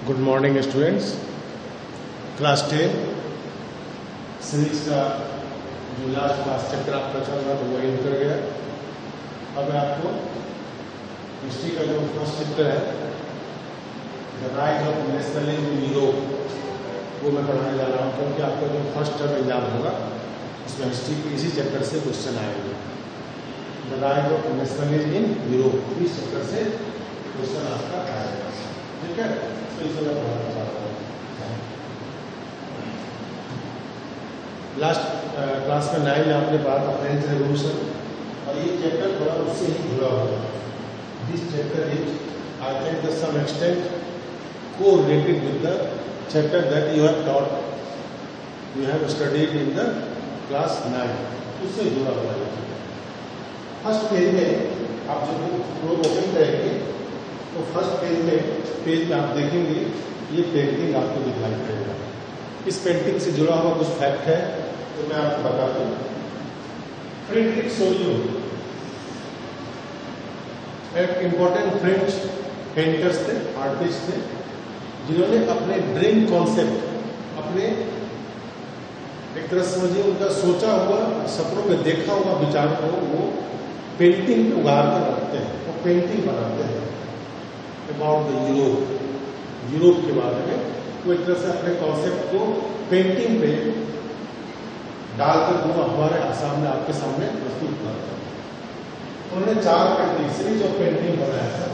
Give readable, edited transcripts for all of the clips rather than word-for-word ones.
Good morning students. Class 10 civics का जो last class chapter आपका चल रहा था वो एंड कर गया। अब मैं आपको हिस्ट्री का जो फर्स्ट चैप्टर है the rise of nationalism in Europe वो मैं पढ़ाने जा रहा हूँ, क्योंकि आपका जो फर्स्ट टर्म एग्जाम होगा उसमें हिस्ट्री के इसी चैप्टर से क्वेश्चन आएंगे। The rise of nationalism in Europe, इस चैप्टर से क्वेश्चन आपका आएगा। ठीक है, तो इसे मैं पढ़ाना चाहता हूँ। लास्ट क्लास में 9 में आपने पढ़ा था फ्रेंच रेवोल्यूशन, और ये चैप्टर थोड़ा उससे ही जुड़ा हुआ है। This chapter is I think to some extent correlated with the chapter that you have taught, you have studied in the class 9, उससे जुड़ा हुआ है। फर्स्ट पेज में आप जब बुक ओपन करेंगे तो फर्स्ट पेज में आप देखेंगे ये पेंटिंग आपको दिखाई पड़ेगा। इस पेंटिंग से जुड़ा हुआ कुछ फैक्ट है तो मैं आपको बता दूं। फ्रेडरिक सोलियो एक इंपॉर्टेंट फ्रेंच पेंटर्स थे, आर्टिस्ट थे, जिन्होंने अपने ड्रीम कॉन्सेप्ट, अपने एक तरह समझिए उनका सोचा हुआ, सपनों में देखा हुआ विचार को वो पेंटिंग में उगार कर रखते हैं, वो पेंटिंग बनाते हैं अबाउट द यूरोप के बारे में। वो एक तरह से अपने कॉन्सेप्ट को पेंटिंग पे डालकर वो हमारे सामने, आपके सामने प्रस्तुत करते हैं। उन्होंने 4 पेंटिंग, सीरीज ऑफ पेंटिंग बनाया था।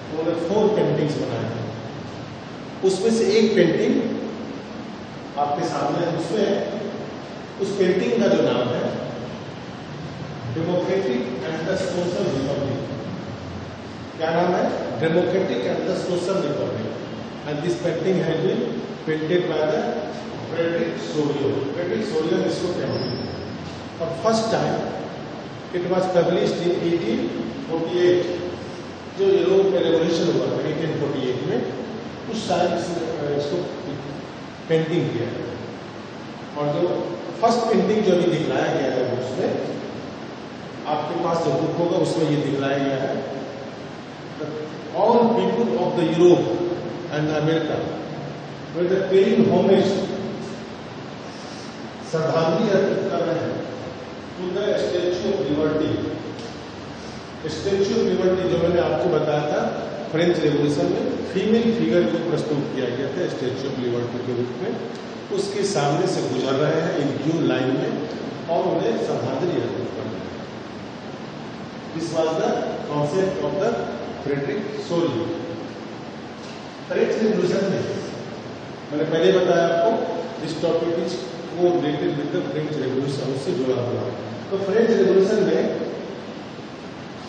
उन्होंने 4 पेंटिंग्स बनाए थे। उसमें से एक पेंटिंग आपके सामने है। उसमें उस पेंटिंग का जो नाम है democratic and the social republic. क्या नाम है? Democratic and the social republic. And this painting has been painted by the Frederic Sorrieu. Frederic Sorrieu ने इसको पेंटेड, और first time it was published in 1848, जो यूरोप में रेवोल्यूशन हुआ था 1848 में, उस टाइम इसको पेंटिंग किया है। और जो फर्स्ट पेंटिंग जो अभी दिखलाया गया है उसमें आपके पास जो बुक होगा उसमें ये दिखलाया गया है all people of the Europe and America were the paying homage, श्रद्धांजलि अर्पित कर रहे हैं to the Statue of Liberty. Statue of Liberty जो मैंने आपको बताया था फ्रेंच रेवोल्यूशन में फीमेल फिगर को प्रस्तुत किया गया था स्टैच्यू ऑफ लिबर्टी के रूप में, उसके सामने से गुजर रहे हैं इन क्यू लाइन में और उन्हें श्रद्धांजलि अर्पित कर रहे हैं। This was the concept of the Frederic Sorrieu. French Revolution में मैंने पहले बताया आपको this topic is correlated with the French Revolution, उससे जुड़ा हुआ। तो फ्रेंच रेवोल्यूशन में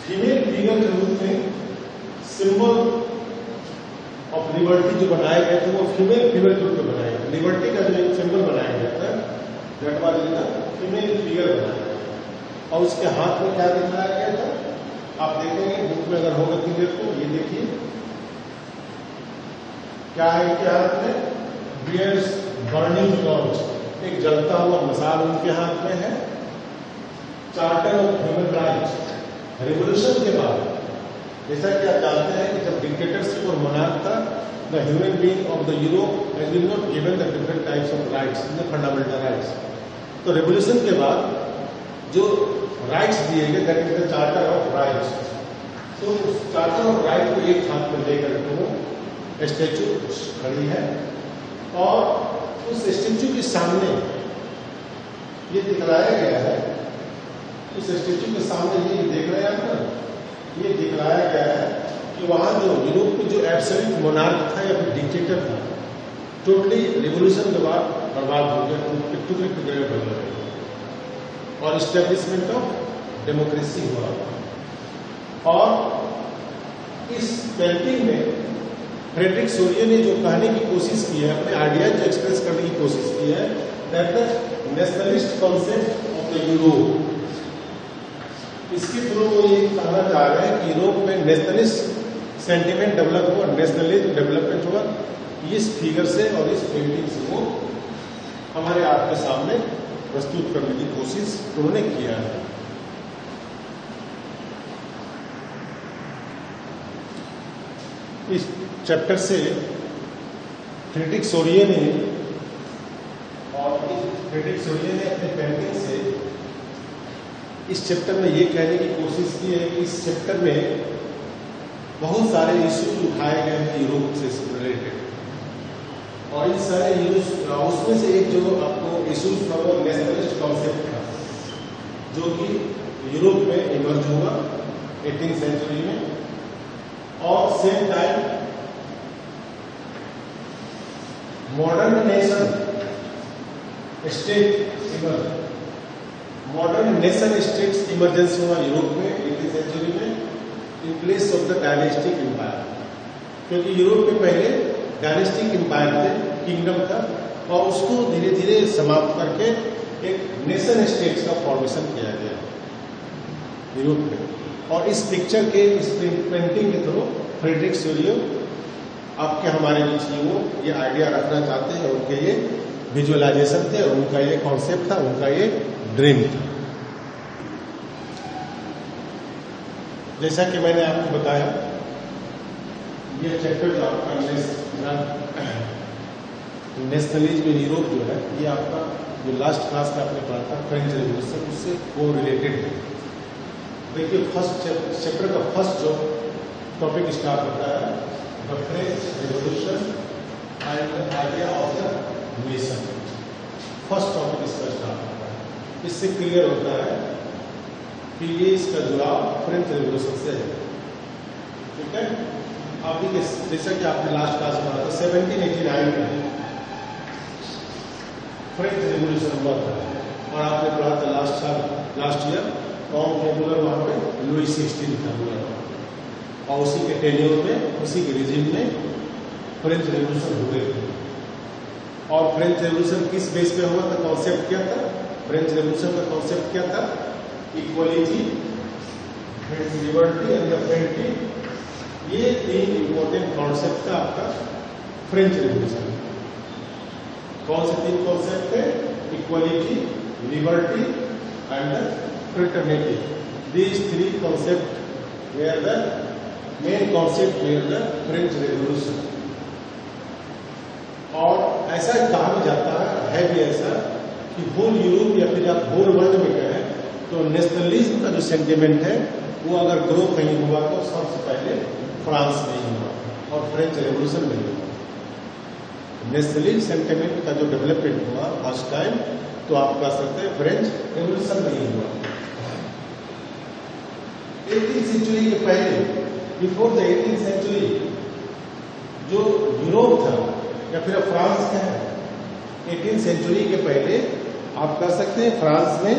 फीमेल फिगर के रूप में सिंबल ऑफ लिबर्टी जो बनाए गए थे वो फीमेल फिगर के रूप में बनाए गए। लिबर्टी का जो एक सिंबल बनाया गया था that was in the female figure बनाया गया, और उसके हाथ में क्या दिखाया गया था आप देखेंगे बुक में अगर होगा क्लियर तो ये देखिए क्या है क्या हाथ में, बियर्स बर्निंग टॉर्च, एक जलता हुआ मसाल उनके हाथ में है। Charter of human rights. Revolution के बाद जैसा कि आप जानते हैं कि जब डिक्टेटरशिप और मोनार्क था, the human being of the Europe has been not given the different types of rights in the fundamental rights. तो रेवोल्यूशन के बाद जो राइट्स दिए गए that is the charter of rights. तो उस चार्टर ऑफ राइट को एक हाथ में लेकर के वो स्टैचू खड़ी है, और उस स्टैचू के सामने ये दिखलाया गया है, उस स्टैचू के सामने ये देख रहे हैं आप ना, ये दिखलाया गया है कि वहां जो यूरोप में जो एब्सोल्यूट मोनार्क था या फिर डिक्टेटर था, टोटली रिवोल्यूशन के बाद बर्बाद हो गया, टुकड़े टुकड़े में बदल गए और इस्टेब्लिशमेंट ऑफ डेमोक्रेसी हुआ। और इस पेंटिंग में फ्रेडरिक सोलियो ने जो कहने की कोशिश की है, अपने आइडियाज जो एक्सप्रेस करने की कोशिश की है, that the nationalist concept of the Europe. इसके थ्रू वो ये कहना चाह रहे हैं कि यूरोप में नेशनलिस्ट सेंटिमेंट डेवलप हुआ, नेशनलिज्म डेवलपमेंट हुआ, इस फिगर से और इस पेंटिंग से वो हमारे आपके सामने प्रस्तुत करने की कोशिश उन्होंने किया है। इस चैप्टर से फ्रेडरिक सोरिये ने अपने पेंटिंग से इस चैप्टर में ये कहने की कोशिश की है कि इस चैप्टर में बहुत सारे इश्यूज उठाए गए हैं यूरोप से रिलेटेड, और इन सारे उसमें से एक जो आपको इश्यूज था वो नेशनलिस्ट कॉन्सेप्ट था, जो कि यूरोप में इमर्ज हुआ 18th सेंचुरी में, और same time modern nation state modern nation states emergence हुआ यूरोप में 18th सेंचुरी में in place of the dynastic empire, क्योंकि यूरोप में पहले डायनेस्टिक एम्पायर थे, किंगडम था, और उसको धीरे धीरे समाप्त करके एक नेशन स्टेट्स का फॉर्मेशन किया गया यूरोप में। और इस पिक्चर के इस पेंटिंग के थ्रू फ्रेडरिक सोरिये आपके हमारे बीच में वो ये आइडिया रखना चाहते हैं, उनके ये विजुअलाइजेशन थे, उनका ये कॉन्सेप्ट था, उनका ये ड्रीम था। जैसा कि मैंने आपको बताया, ये चैप्टर जो आपका नेशनलिज्म इन यूरोप जो है, ये आपका जो लास्ट क्लास में आपने पढ़ा था फ्रेंच रेवोल्यूशन, उससे वो रिलेटेड है। देखिए फर्स्ट चैप्टर का फर्स्ट जो टॉपिक स्टार्ट होता है the French revolution and the idea of the nation. First topic इसका स्टार्ट होता है। इससे क्लियर होता है कि ये इसका जुड़ाव फ्रेंच रेवोल्यूशन से है। ठीक है, आप देखिए जैसा कि आपने लास्ट क्लास में पढ़ा था 1789 में फ्रेंच रेवोल्यूशन हुआ था, और आपने पढ़ा था लास्ट ईयर कौन थे रूलर वहां पे, लुई 16 था रूलर, और उसी के टेन्योर में, उसी के रिजीम में फ्रेंच रेवोल्यूशन हुए थे। और फ्रेंच रेवोल्यूशन किस बेस पे हुआ था, कॉन्सेप्ट क्या था? फ्रेंच रेवोल्यूशन का कॉन्सेप्ट क्या था? Equality, liberty and friendly. ये तीन इंपॉर्टेंट कॉन्सेप्ट था आपका फ्रेंच रेवोल्यूशन। कौन से तीन कॉन्सेप्ट थे? Equality, liberty and fraternity. These three concepts were the main concept were the French Revolution. और ऐसा कहा जाता है भी ऐसा कि होल यूरोप या फिर आप होल वर्ल्ड में कहें तो नेशनलिज्म का जो सेंटिमेंट है वो अगर ग्रो कहीं हुआ तो सबसे पहले फ्रांस में ही हुआ और फ्रेंच रेवोल्यूशन में हुआ। नेशनलिज्म सेंटिमेंट का जो डेवलपमेंट हुआ फर्स्ट टाइम, तो आप कह सकते हैं फ्रेंच रेवोल्यूशन में ही हुआ। 18th सेंचुरी के पहले, बिफोर द 18th सेंचुरी, जो यूरोप था या फिर फ्रांस का है, 18th सेंचुरी के पहले आप कह सकते हैं फ्रांस में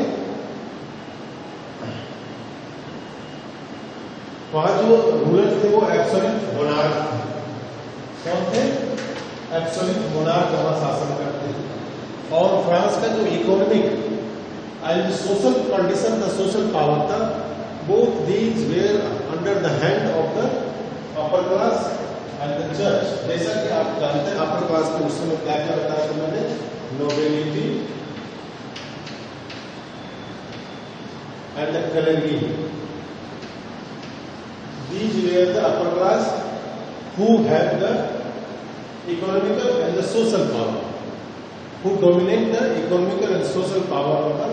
वहां जो रूलर थे वो एब्सोल्यूट मोनार्क थे। कौन थे? एब्सोल्यूट मोनार्क वहां शासन करते थे। और फ्रांस का जो इकोनॉमिक एंड सोशल कंडीशन था, सोशल पावर था, both these were under the hand of the upper class and the church। जैसा कि आप जानते हैं अपर क्लास में उस समय क्या क्या बताया था मैंने, nobility and the clergy। These were the upper class who had the economical and the social power, who dominate the economical and social power of the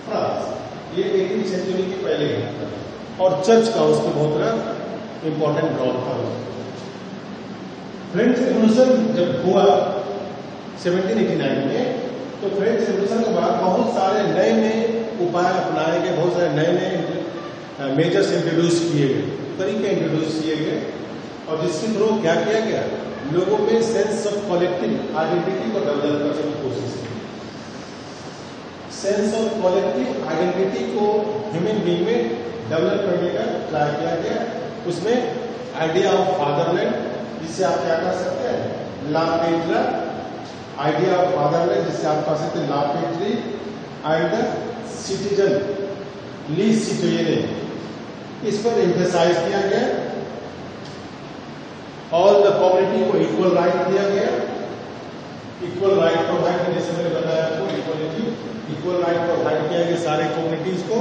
France। ये 18th सेंचुरी के पहले है, और चर्च का उसमें बहुत बड़ा इंपॉर्टेंट रोल था। फ्रेंच रेवोल्यूशन जब हुआ 1789 में, तो फ्रेंच रेवोल्यूशन के बाद बहुत सारे नए नए उपाय अपनाए गए, बहुत सारे नए नए मेजर्स इंट्रोड्यूस किए गए, तरीके इंट्रोड्यूस किए गए, और जिसके थ्रू क्या किया गया, लोगों में सेंस ऑफ कलेक्टिव आइडेंटिटी को डेवलप करने की कोशिश की। सेंस ऑफ कलेक्टिव आइडेंटिटी को ह्यूमन बीइंग में डेवलप करने का ट्राई किया गया। उसमें आइडिया ऑफ फादरलैंड, जिससे आप क्या कर सकते हैं, ला पेट्रा, आइडिया ऑफ फादरलैंड जिससे आप कह सकते हैं ला पेट्री, एंड सिटीजन ली सिटीजन, इस पर एम्फेसाइज किया गया। ऑल द कम्युनिटी को इक्वल राइट दिया गया, इक्वल राइट प्रोवाइड, जैसे मैंने बताया आपको, इक्वलिटी, इक्वल राइट प्रोवाइड किया गया सारे कम्युनिटीज को।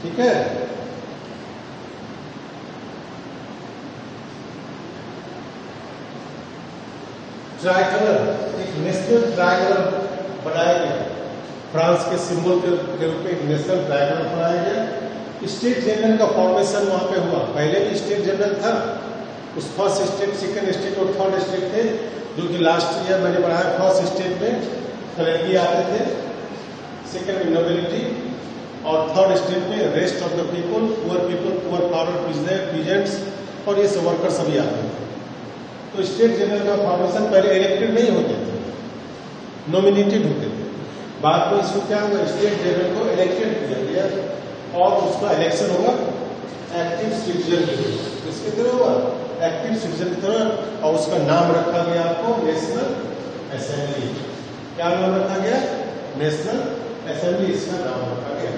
ठीक है, ट्राइकलर, एक नेशनल ट्राइकलर बनाया गया, फ्रांस के सिंबल के रूप में एक नेशनल ट्राइकलर बनाया गया। स्टेट जनरल का फॉर्मेशन वहां पे हुआ। पहले भी स्टेट जनरल था, उस फर्स्ट स्टेट, सेकंड स्टेट और थर्ड स्टेट थे, जो कि लास्ट ईयर मैंने पढ़ाया। फर्स्ट स्टेट में कलरगी आते थे, सेकंड में नोबिलिटी, और थर्ड स्टेट में rest of the people, poor power peasants और ये सब वर्कर सभी आते थे। तो स्टेट जनरल का फॉर्मेशन पहले इलेक्टेड नहीं होते थे, नॉमिनेटेड होते थे। बाद में इसको क्या हुआ, स्टेट जनरल को इलेक्टेड किया गया और उसका इलेक्शन होगा एक्टिव सिटीजन के थ्रू। किसके थ्रू होगा, एक्टिव सिटीजन के थ्रू, और उसका नाम रखा गया आपको नेशनल असेंबली। क्या नाम रखा गया, नेशनल असेंबली, इसका नाम रखा गया।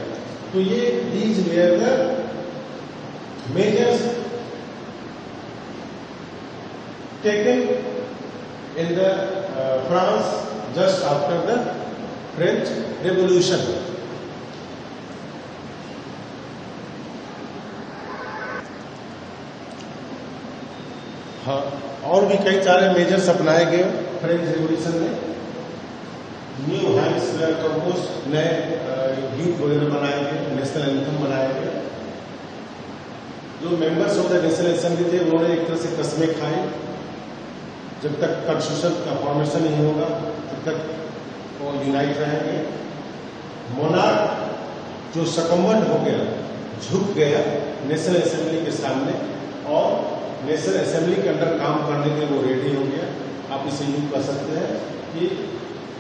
तो ये these were the measures taken in the France just after the French revolution. हाँ, और भी कई सारे मेजर्स अपनाए गए फ्रेंच रेवोल्यूशन में। न्यू हैम्सवेयर कंपोस्ट, नए गीत वगैरह बनाए गए, नेशनल एंथम बनाए गए। जो members of the national assembly थे उन्होंने एक तरह से कस्में खाई, जब तक कॉन्स्टिट्यूशन का फॉर्मेशन नहीं होगा तब तक वो यूनाइट रहेंगे। मोनार्क जो सकम्बन हो गया, झुक गया नेशनल असेंबली के सामने, और नेशनल असेंबली के अंदर काम करने के लिए वो रेडी हो गया। आप इसे यूज कर सकते हैं कि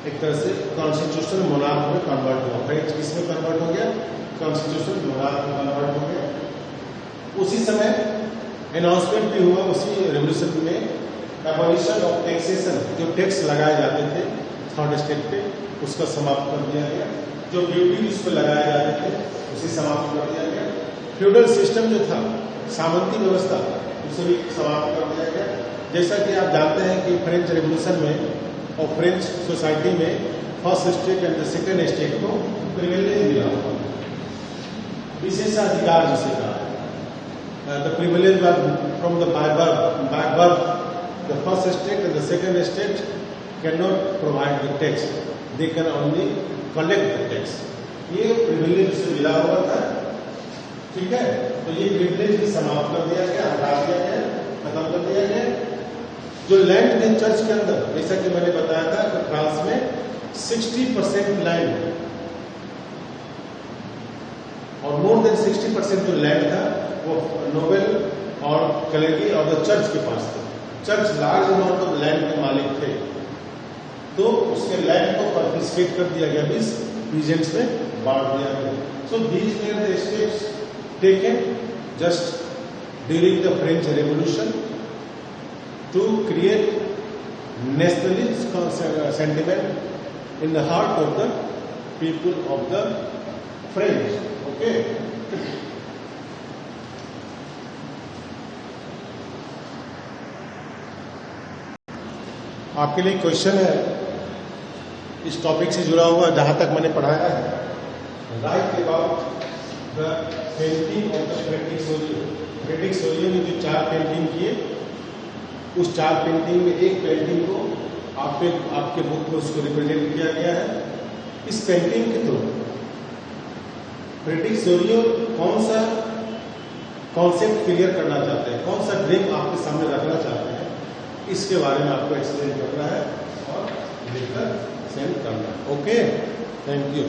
एक तरह से कॉन्स्टिट्यूशन मोनार्क में कन्वर्ट हुआ। फ्रेंच किस में कन्वर्ट हो गया, कॉन्स्टिट्यूशन मोनार्क में कन्वर्ट हो गया। उसी समय अनाउंसमेंट भी हुआ उसी रेवोल्यूशन में, एबॉलिशन ऑफ टैक्सेशन, जो टैक्स लगाए जाते थे थर्ड स्टेट पे, उसका समाप्त कर दिया गया। जो ड्यूटी उस पर लगाए जाते थे उसे समाप्त कर दिया गया। फ्यूडल सिस्टम जो था, सामंती व्यवस्था, उसे भी समाप्त कर दिया गया। जैसा कि आप जानते हैं कि फ्रेंच रेवोल्यूशन में और फ्रेंच सोसाइटी में first state and second state को प्रिविलेज मिला हुआ, विशेषाधिकार जिसे कहा। The privilege was from the by birth. The first state and the second state cannot provide the tax. They can only collect the tax. ये privilege से मिला हुआ था, ठीक है। तो ये privilege भी समाप्त कर दिया गया, हटा दिया गया, खत्म कर दिया गया। जो लैंड थे चर्च के अंदर, जैसा कि मैंने बताया था कि फ्रांस में 60% लैंड और मोर देन 60% जो लैंड था वो नोबेल और कलेगी और द चर्च के पास थे। Church large amount of land के मालिक थे, तो उसके लैंड को कॉन्फिस्केट कर दिया गया, बीस रीजन्स में बांट दिया गया। So these were the steps taken just during the French Revolution to create nationalist sentiment in the heart of the people of the French. Okay, आपके लिए क्वेश्चन है इस टॉपिक से जुड़ा हुआ, जहां तक मैंने पढ़ाया है। Right about the painting of the Frederic Sorrieu. Frederic Sorrieu ने जो 4 पेंटिंग किए, उस 4 पेंटिंग में एक पेंटिंग को आपके बुक में उसको रिप्रेजेंट किया गया है। इस पेंटिंग के थ्रू फ्रेडरिक सोलियो कौन सा कॉन्सेप्ट क्लियर करना चाहते हैं, कौन सा ड्रीम आपके सामने रखना चाहते हैं, इसके बारे में आपको एक्सप्लेन करना है और लिखकर सेंड करना है। Okay, thank you.